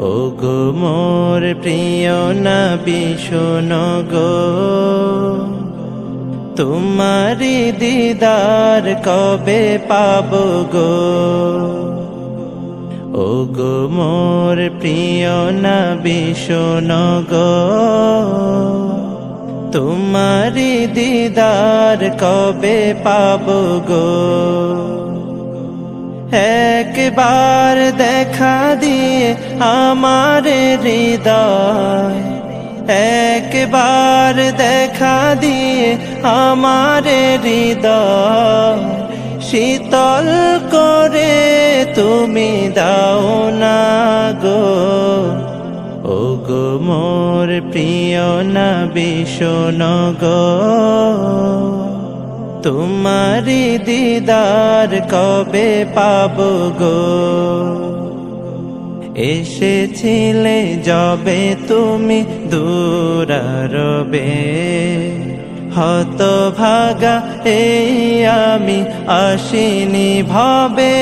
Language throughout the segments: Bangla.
ওগো মোর প্রিয় নবী শোনো গো, তোমারি দিদার কবে পাবো গো। ওগো মোর প্রিয় নবী শোনো গো, তোমারি দিদার কবে পাবো গো। একবার দেখা দিয়ে আমার হৃদয়, একবার দেখা দিয়ে আমার হৃদয় শীতল করে তুমি দাও না গো। ওগো মোর প্রিয় নবী শোনো গো, তোমারি দিদার কবে পাবো গো। এসেছিলে যবে তুমি দূরারবে, হতভাগা এই আমি আসিনি ভবে।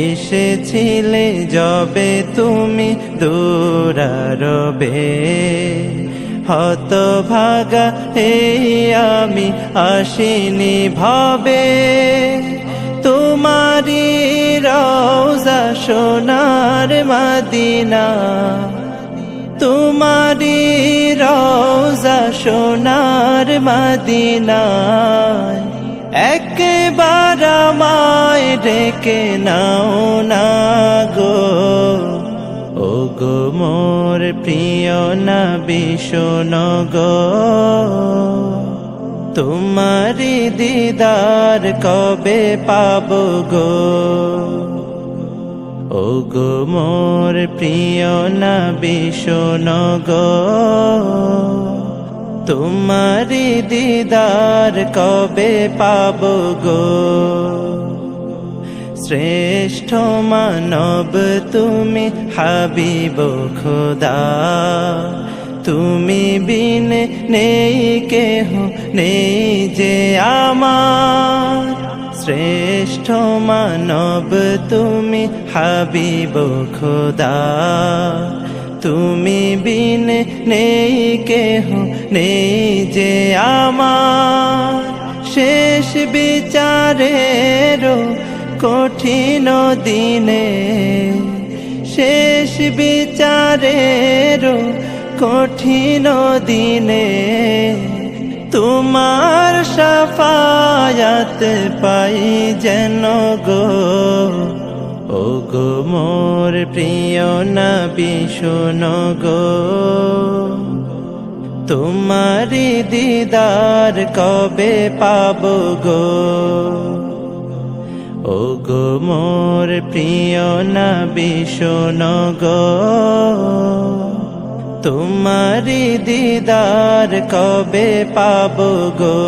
এসেছিলে যবে তুমি দূরারবে, হতভাগা এই আমি আসিনি ভবে। তোমারি রওজা সোনার মদিনা, তোমারি রওজা সোনার মদিনা, একবার আমায় ডেকে নাও না গো। ওগো মোর প্রিয় নবী শোনো গো, তোমারি দিদার কবে পাবো গো। ওগো মোর প্রিয় নবী শোনো গো, তোমারি দিদার কবে পাবো গো। শ্রেষ্ঠ মানব তুমি হাবিব খোদা, তুমি বিন নেই কেহ নেই যে আমার। শ্রেষ্ঠ মানব তুমি হাবিব খোদা, তুমি বিন নেই কেহ নেই যে আমার। শেষ বিচারেরও কঠিন দিনে, শেষ বিচারেরও কঠিন দিনে, তোমার শাফায়াত পাই যেন গো। ওগো মোর প্রিয় নবী শোনো গো, তোমারি দিদার কবে পাবো গো। ওগো মোর প্রিয় নবী শোনো গো, তোমারি দিদার কবে পাবো গো।